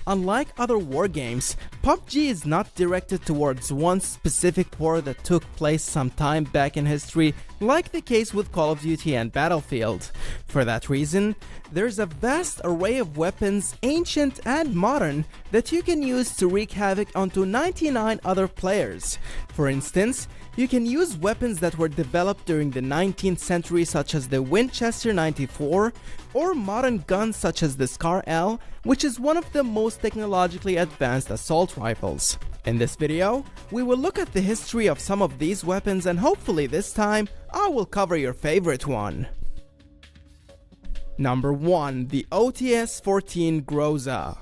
Unlike other war games, PUBG is not directed towards one specific war that took place some time back in history, like the case with Call of Duty and Battlefield. For that reason, there's a vast array of weapons, ancient and modern, that you can use to wreak havoc onto 99 other players. For instance, you can use weapons that were developed during the 19th century such as the Winchester 94, or modern guns such as the Scar L, which is one of the most technologically advanced assault rifles. In this video, we will look at the history of some of these weapons, and hopefully this time, I will cover your favorite one. Number 1. The OTS-14 Groza.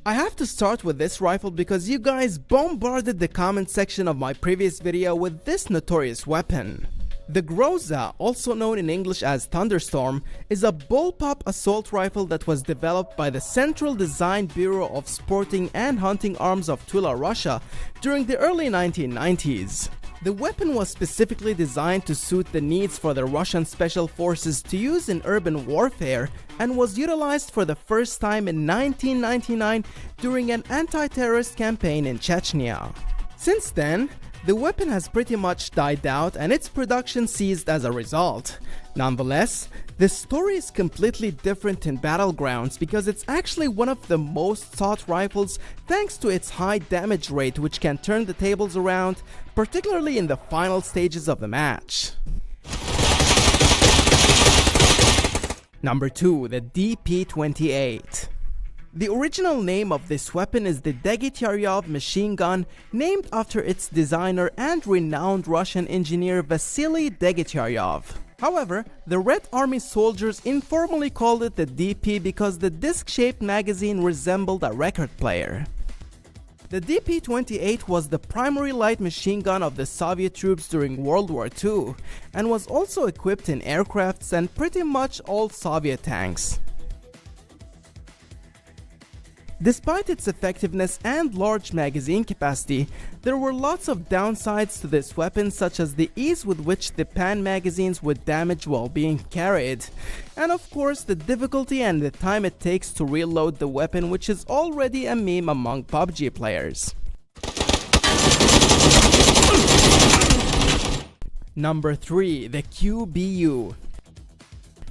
I have to start with this rifle because you guys bombarded the comment section of my previous video with this notorious weapon. The Groza, also known in English as Thunderstorm, is a bullpup assault rifle that was developed by the Central Design Bureau of Sporting and Hunting Arms of Tula, Russia during the early 1990s. The weapon was specifically designed to suit the needs for the Russian Special Forces to use in urban warfare and was utilized for the first time in 1999 during an anti-terrorist campaign in Chechnya. Since then, the weapon has pretty much died out and its production ceased as a result. Nonetheless, the story is completely different in Battlegrounds because it's actually one of the most sought rifles thanks to its high damage rate, which can turn the tables around, particularly in the final stages of the match. Number 2. The DP-28. The original name of this weapon is the Degityaryov machine gun, named after its designer and renowned Russian engineer Vasily Degityaryov. However, the Red Army soldiers informally called it the DP because the disc-shaped magazine resembled a record player. The DP-28 was the primary light machine gun of the Soviet troops during World War II and was also equipped in aircrafts and pretty much all Soviet tanks. Despite its effectiveness and large magazine capacity, there were lots of downsides to this weapon, such as the ease with which the pan magazines would damage while being carried, and of course the difficulty and the time it takes to reload the weapon, which is already a meme among PUBG players. Number 3. The QBU.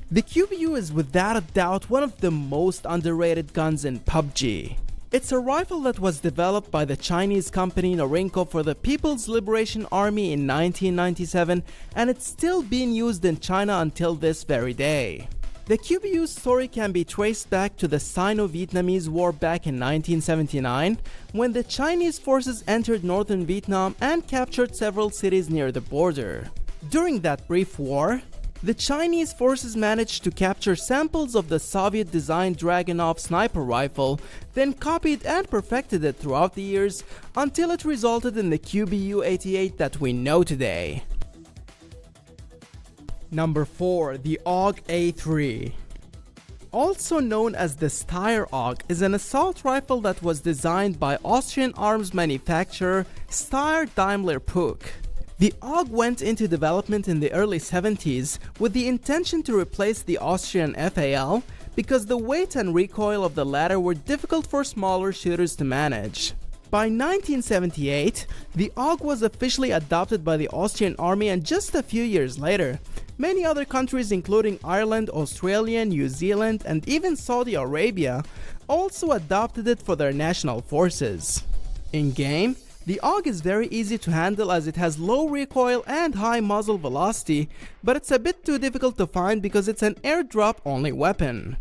The QBU is without a doubt one of the most underrated guns in PUBG. It's a rifle that was developed by the Chinese company Norinco for the People's Liberation Army in 1997, and it's still being used in China until this very day. The QBU's story can be traced back to the Sino-Vietnamese War back in 1979, when the Chinese forces entered northern Vietnam and captured several cities near the border. During that brief war, the Chinese forces managed to capture samples of the Soviet-designed Dragunov sniper rifle, then copied and perfected it throughout the years until it resulted in the QBU-88 that we know today. Number 4. The AUG-A3. Also known as the Steyr AUG, is an assault rifle that was designed by Austrian arms manufacturer Steyr Daimler Puch. The AUG went into development in the early 70s with the intention to replace the Austrian FAL because the weight and recoil of the latter were difficult for smaller shooters to manage. By 1978, the AUG was officially adopted by the Austrian army, and just a few years later, many other countries including Ireland, Australia, New Zealand, and even Saudi Arabia also adopted it for their national forces. In-game, the AUG is very easy to handle as it has low recoil and high muzzle velocity, but it's a bit too difficult to find because it's an airdrop only weapon.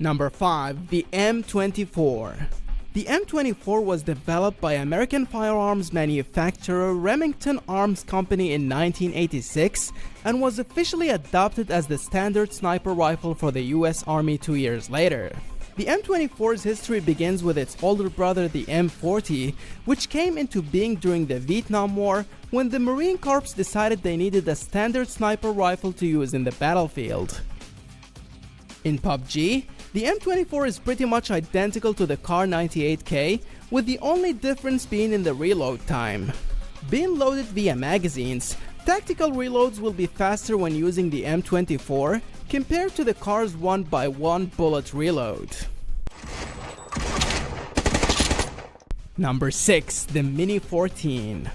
Number 5. The M24. The M24 was developed by American firearms manufacturer Remington Arms Company in 1986 and was officially adopted as the standard sniper rifle for the US Army 2 years later. The M24's history begins with its older brother, the M40, which came into being during the Vietnam War when the Marine Corps decided they needed a standard sniper rifle to use in the battlefield. In PUBG, the M24 is pretty much identical to the Kar 98K, with the only difference being in the reload time. Being loaded via magazines, tactical reloads will be faster when using the M24 compared to the Kar's 1x1 bullet reload. Number 6. The Mini 14.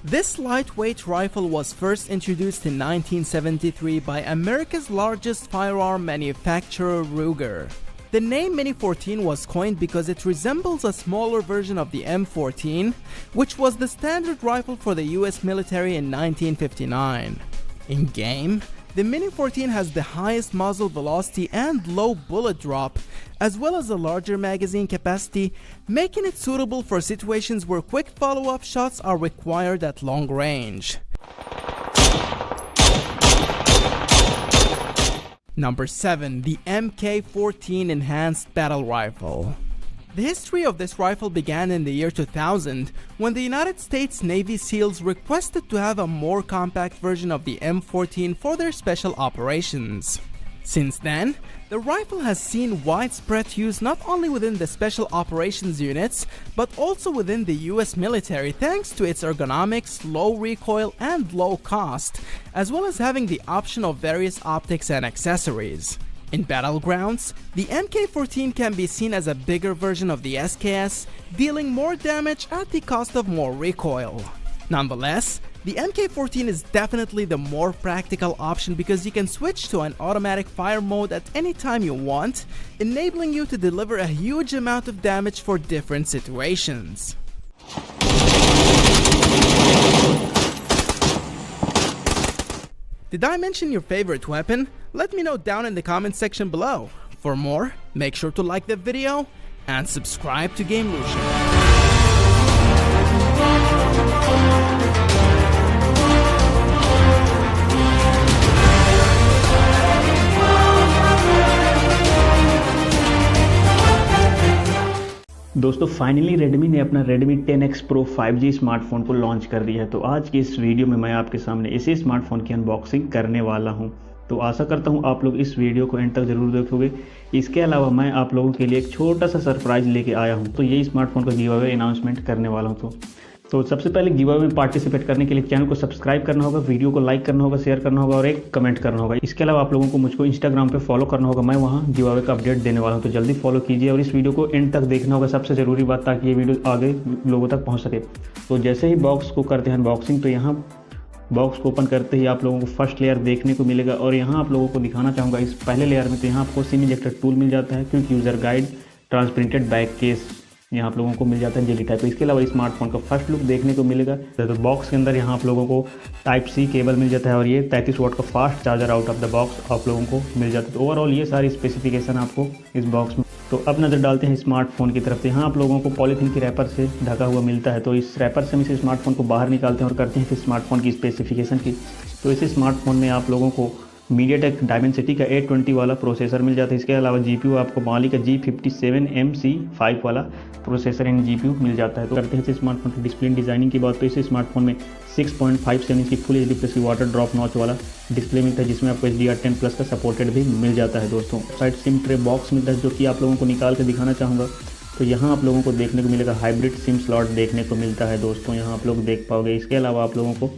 This lightweight rifle was first introduced in 1973 by America's largest firearm manufacturer, Ruger. The name Mini 14 was coined because it resembles a smaller version of the M14, which was the standard rifle for the US military in 1959. In game, the Mini 14 has the highest muzzle velocity and low bullet drop, as well as a larger magazine capacity, making it suitable for situations where quick follow-up shots are required at long range. Number 7. The MK14 Enhanced Battle Rifle. The history of this rifle began in the year 2000 when the United States Navy SEALs requested to have a more compact version of the M14 for their special operations. Since then, the rifle has seen widespread use not only within the special operations units, but also within the US military thanks to its ergonomics, low recoil, and low cost, as well as having the option of various optics and accessories. In battlegrounds, the MK14 can be seen as a bigger version of the SKS, dealing more damage at the cost of more recoil. Nonetheless, the MK14 is definitely the more practical option because you can switch to an automatic fire mode at any time you want, enabling you to deliver a huge amount of damage for different situations. Did I mention your favorite weapon? Let me know down in the comment section below. For more, make sure to like the video and subscribe to GameLution. दोस्तों finally Redmi ने अपना Redmi 10X Pro 5G smartphone को launch कर दिया है। तो आज की इस वीडियो में मैं आपके सामने इसी स्मार्टफोन की अनबॉक्सिंग करने वाला हूं। तो आशा करता हूं आप लोग इस वीडियो को एंड तक जरूर देखोगे। इसके अलावा मैं आप लोगों के लिए एक छोटा सा सरप्राइज लेके आया हूं। तो ये स्मार्टफोन का गिव अवे अनाउंसमेंट करने वाला हूं। तो सबसे पहले गिव अवे में पार्टिसिपेट करने के लिए चैनल को सब्सक्राइब करना होगा, वीडियो को लाइक करना होगा, शेयर करना होगा और एक कमेंट करना होगा। इसके अलावा आप लोगों को मुझको इंस्टाग्राम पे फॉलो करना होगा, मैं वहाँ गिव अवे का अपडेट देने वाला हूँ। तो जल्दी फॉलो कीजिए और इस वीडियो को एंड तक देखना होगा, सबसे ज़रूरी बात, ताकि ये वीडियो आगे लोगों तक पहुँच सके। तो जैसे ही बॉक्स को करते हैं अनबॉक्सिंग, तो यहाँ बॉक्स को ओपन करते ही आप लोगों को फर्स्ट लेयर देखने को मिलेगा और यहाँ आप लोगों को दिखाना चाहूँगा इस पहले लेयर में। तो यहाँ आपको सिम इजेक्टर टूल मिल जाता है, quick user guide, transparent back case यहाँ आप लोगों को मिल जाता है जेली टाइप। इसके अलावा स्मार्टफोन का फर्स्ट लुक देखने को मिलेगा। तो बॉक्स के अंदर यहाँ आप लोगों को टाइप सी केबल मिल जाता है और ये 33 वाट का fast charger out of the box आप लोगों को मिल जाता है। तो ओवरऑल ये सारी स्पेसिफिकेशन आपको इस बॉक्स में। तो अब नज़र डालते हैं स्मार्टफोन की तरफ। यहाँ आप लोगों को पॉलीथीन की रैपर से ढका हुआ मिलता है। तो इस रैपर से हम इस स्मार्टफोन को बाहर निकालते हैं और करते हैं फिर स्मार्टफोन की स्पेसिफिकेशन की। तो इस स्मार्टफोन में आप लोगों को मीडियाटेक डायमेंसिटी का 820 वाला प्रोसेसर मिल जाता है। इसके अलावा जीपीयू आपको माली का G57MC5 वाला प्रोसेसर इन जीपीयू मिल जाता है। तो करते हैं इस स्मार्टफोन की डिस्प्ले डिज़ाइनिंग की बात। तो इस स्मार्टफोन में 6.57 इंच की फुल एचडी प्लस की वाटर ड्रॉप नॉच वाला डिस्प्ले मिलता है, जिसमें आपको HDR10 प्लस का सपोर्टेड भी मिल जाता है। दोस्तों साइड सिम ट्रे बॉक्स मिलता है, जो कि आप लोगों को निकाल के दिखाना चाहूँगा। तो यहाँ आप लोगों को देखने को मिलेगा हाइब्रिड सिम स्लॉट देखने को मिलता है। दोस्तों यहाँ आप लोग देख पाओगे। इसके अलावा आप लोगों को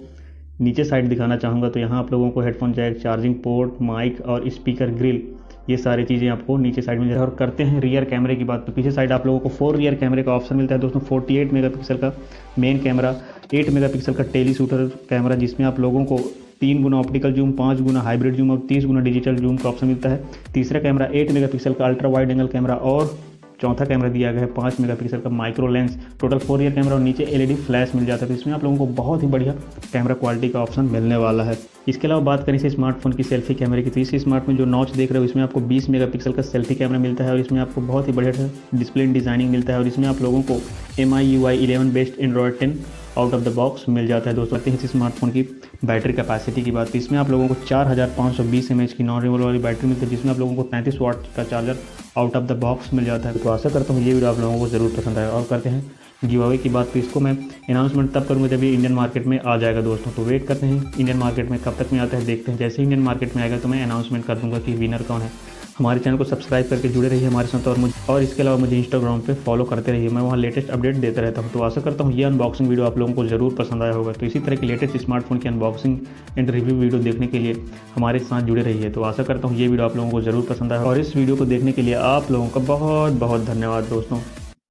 नीचे साइड दिखाना चाहूँगा। तो यहाँ आप लोगों को headphone jack, charging port, mic और स्पीकर ग्रिल, ये सारी चीज़ें आपको नीचे साइड में मिल जाती है। और करते हैं रियर कैमरे की बात। तो पीछे साइड आप लोगों को 4 रियर कैमरे का ऑप्शन मिलता है। दोस्तों 48 मेगापिक्सल का मेन कैमरा, 8 मेगापिक्सल का टेली शूटर कैमरा, जिसमें आप लोगों को 3 गुना ऑप्टिकल जूम, 5 गुना हाइब्रिड जूम और 30 गुना डिजिटल जूम का ऑप्शन मिलता है। तीसरा कैमरा 8 मेगापिक्सल का अल्ट्रा वाइड एंगल कैमरा और चौथा कैमरा दिया गया है 5 मेगापिक्सल का micro lens. Total 4 rear camera और नीचे LED फ्लैश मिल जाता है। तो इसमें आप लोगों को बहुत ही बढ़िया कैमरा क्वालिटी का ऑप्शन मिलने वाला है। इसके अलावा बात करें इस स्मार्टफोन की सेल्फी कैमरे की। तो इस स्मार्ट में जो नॉच देख रहे हो, इसमें आपको 20 मेगापिक्सल का सेल्फी कैमरा मिलता है और इसमें आपको बहुत ही बढ़िया डिस्प्ले डिज़ाइनिंग मिलता है। और इसमें आप लोगों को MIUI 11 based Android 10 out of the box मिल जाता है। दोस्तों आते हैं इस स्मार्टफोन की बैटरी कैपेसिटी की बात। तो इसमें आप लोगों को 4520 mAh की नॉन रिमूवेबल वाली बैटरी मिलती है, जिसमें आप लोगों को 33 वाट का charger out of the box मिल जाता है। तो आशा करता हूँ ये वीडियो आप लोगों को ज़रूर पसंद आएगा। और करते हैं गिव अवे की बात। तो इसको मैं अनाउंसमेंट तब करूँगा जब ये इंडियन मार्केट में आ जाएगा। दोस्तों तो वेट करते हैं इंडियन मार्केट में कब तक में आता है, देखते हैं। जैसे इंडियन मार्केट में आएगा तो मैं अनाउंसमेंट कर दूँगा कि विनर कौन है। हमारे चैनल को सब्सक्राइब करके जुड़े रहिए हमारे साथ और इसके अलावा मुझे इंस्टाग्राम पे फॉलो करते रहिए, मैं वहाँ लेटेस्ट अपडेट देता रहता हूँ। तो आशा करता हूँ ये अनबॉक्सिंग वीडियो आप लोगों को ज़रूर पसंद आया होगा। तो इसी तरह की लेटेस्ट स्मार्टफोन की अनबॉक्सिंग एंड रिव्यू वीडियो देखने के लिए हमारे साथ जुड़े रहिए। तो आशा करता हूँ ये वीडियो आप लोगों को ज़रूर पसंद आया और इस वीडियो को देखने के लिए आप लोगों का बहुत बहुत धन्यवाद दोस्तों।